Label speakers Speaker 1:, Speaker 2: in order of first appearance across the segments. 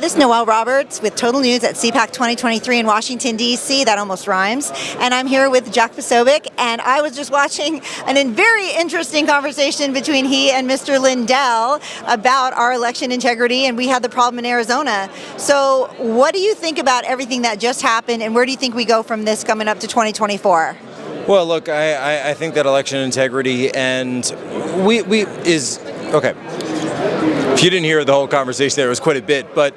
Speaker 1: this is Noelle Roberts with Total News at CPAC 2023 in Washington, D.C. That almost rhymes. And I'm here with Jack Posobiec, and I was just watching a very interesting conversation between he and Mr. Lindell about our election integrity, and we had the problem in Arizona. So what do you think about everything that just happened, and where do you think we go from this coming up to 2024?
Speaker 2: Well, look, I think that election integrity and okay. If you didn't hear the whole conversation, there was quite a bit, but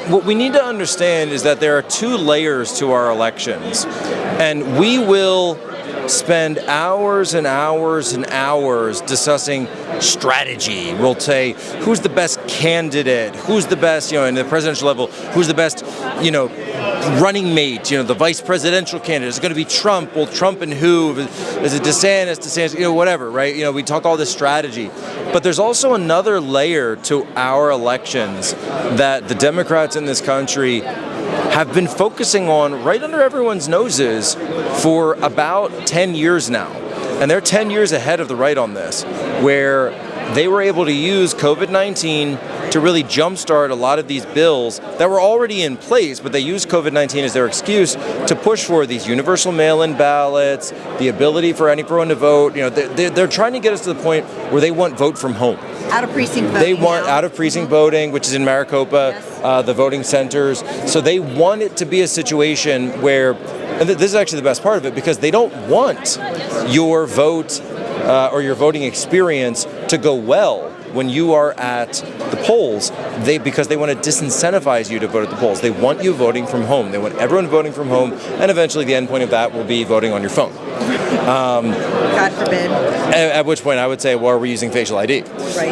Speaker 2: what we need to understand is that there are two layers to our elections, and we will spend hours and hours and hours discussing strategy. We'll say who's the best candidate, who's the best, in the presidential level, who's the best, running mate, the vice presidential candidate. Is it going to be Trump? Well, Trump and who? Is it DeSantis, whatever, right? We talk all this strategy. But there's also another layer to our elections that the Democrats in this country have been focusing on right under everyone's noses for about 10 years now. And they're 10 years ahead of the right on this, where they were able to use COVID-19 to really jumpstart a lot of these bills that were already in place, but they used COVID-19 as their excuse to push for these universal mail-in ballots, the ability for anyone to vote. They're trying to get us to the point where they want vote from home.
Speaker 1: Out of precinct voting.
Speaker 2: They want out of precinct voting, which is in Maricopa,
Speaker 1: yes.
Speaker 2: The voting centers. So they want it to be a situation where, and this is actually the best part of it, because they don't want your vote or your voting experience to go well when you are at the polls, because they want to disincentivize you to vote at the polls. They want you voting from home. They want everyone voting from home, and eventually the end point of that will be voting on your phone.
Speaker 1: God forbid.
Speaker 2: At which point I would say, well, are we using facial ID?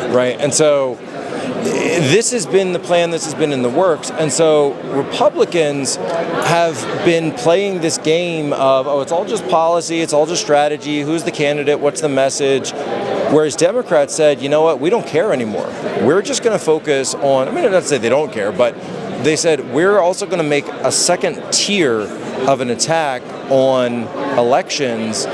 Speaker 2: Right. And so this has been the plan, this has been in the works, and so Republicans have been playing this game of, it's all just policy, it's all just strategy, who's the candidate, what's the message, whereas Democrats said, you know what, we don't care anymore. We're just going to focus on, not to say they don't care, but they said we're also going to make a second tier of an attack on elections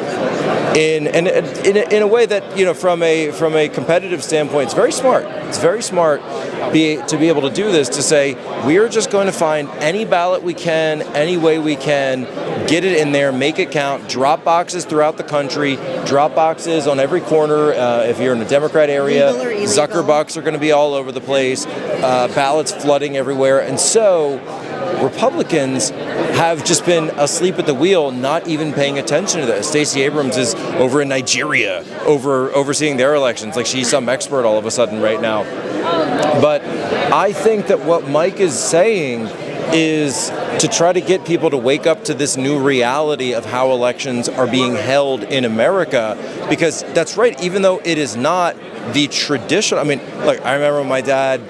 Speaker 2: in a way that, from a competitive standpoint, it's very smart. It's very smart to be able to do this, to say we are just going to find any ballot we can, any way we can, get it in there, make it count, drop boxes throughout the country, drop boxes on every corner. If you're in a Democrat area, Zuckerbucks are going to be all over the place, ballots flooding everywhere, and so Republicans have just been asleep at the wheel, not even paying attention to this. Stacey Abrams is over in Nigeria, overseeing their elections, like she's some expert all of a sudden right now. But I think that what Mike is saying is to try to get people to wake up to this new reality of how elections are being held in America, because that's right, even though it is not the traditional, I remember when my dad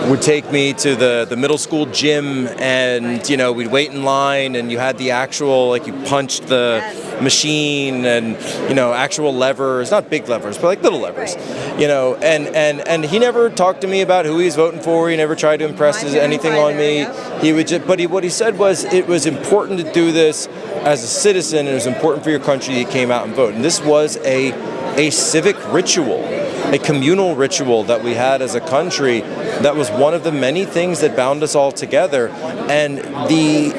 Speaker 2: would take me to the middle school gym, and we'd wait in line, and you had the actual, you punched the machine, and actual levers, not big levers, but little levers, and he never talked to me about who he's voting for. He never tried to impress anything on me. He would just, what he said was it was important to do this as a citizen, and it was important for your country that you came out and vote. And this was a civic ritual, a communal ritual that we had as a country that was one of the many things that bound us all together. And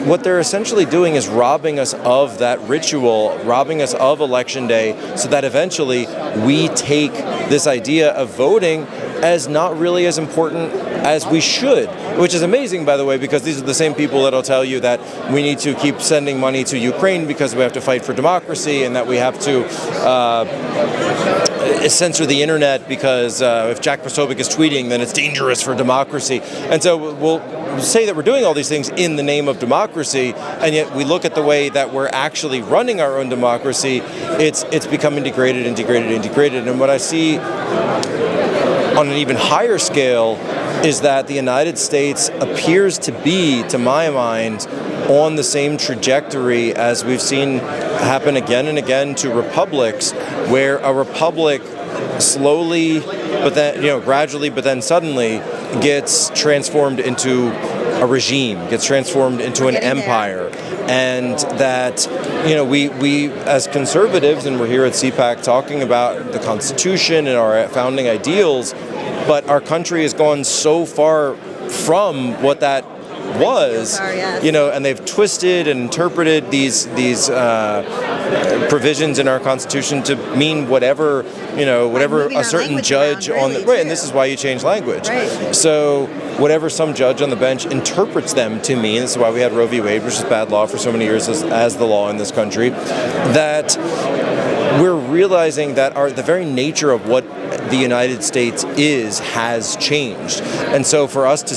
Speaker 2: what they're essentially doing is robbing us of that ritual, robbing us of Election Day, so that eventually we take this idea of voting as not really as important as we should, which is amazing, by the way, because these are the same people that'll tell you that we need to keep sending money to Ukraine because we have to fight for democracy, and that we have to censor the internet because if Jack Posobiec is tweeting, then it's dangerous for democracy. And so we'll say that we're doing all these things in the name of democracy, and yet we look at the way that we're actually running our own democracy, it's becoming degraded. And what I see on an even higher scale is that the United States appears to be, to my mind, on the same trajectory as we've seen happen again and again to republics, where a republic slowly, but then gradually, but then suddenly gets transformed into a regime, gets transformed into an empire. And that, we as conservatives, and we're here at CPAC talking about the Constitution and our founding ideals, but our country has gone so far from what that was, and they've twisted and interpreted these provisions in our Constitution to mean whatever a certain judge on the right, and this is why you change language.
Speaker 1: Right.
Speaker 2: So whatever some judge on the bench interprets them to mean, this is why we had Roe v. Wade, which is bad law for so many years as the law in this country, that we're realizing that the very nature of what the United States has changed. And so for us to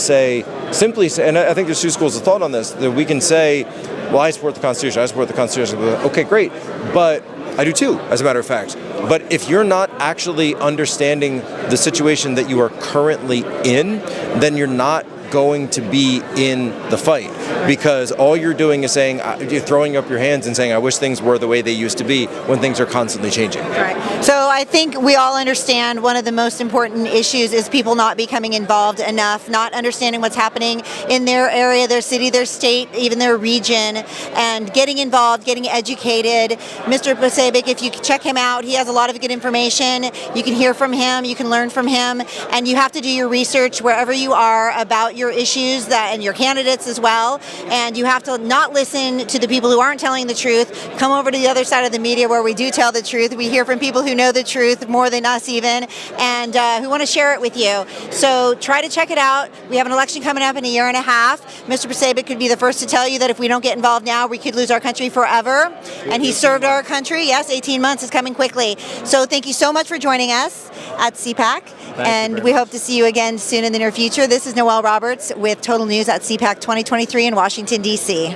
Speaker 2: simply say, and I think there's two schools of thought on this, that we can say, well, I support the Constitution, okay, great, but I do too, as a matter of fact. But if you're not actually understanding the situation that you are currently in, then you're not going to be in the fight, because all you're doing is you're throwing up your hands and saying, I wish things were the way they used to be, when things are constantly changing.
Speaker 1: Right. So I think we all understand one of the most important issues is people not becoming involved enough, not understanding what's happening in their area, their city, their state, even their region, and getting involved, getting educated. Mr. Posobiec, if you check him out, he has a lot of good information. You can hear from him, you can learn from him, and you have to do your research wherever you are about your issues and your candidates as well. And you have to not listen to the people who aren't telling the truth. Come over to the other side of the media where we do tell the truth. We hear from people who know the truth more than us even, and who want to share it with you. So try to check it out. We have an election coming up in a year and a half. Mr. Posobiec could be the first to tell you that if we don't get involved now, we could lose our country forever. And he served our country. Yes, 18 months is coming quickly. So thank you so much for joining us at CPAC. And we hope to see you again soon in the near future. This is Noelle Roberts with Total News at CPAC 2023 in Washington, D.C.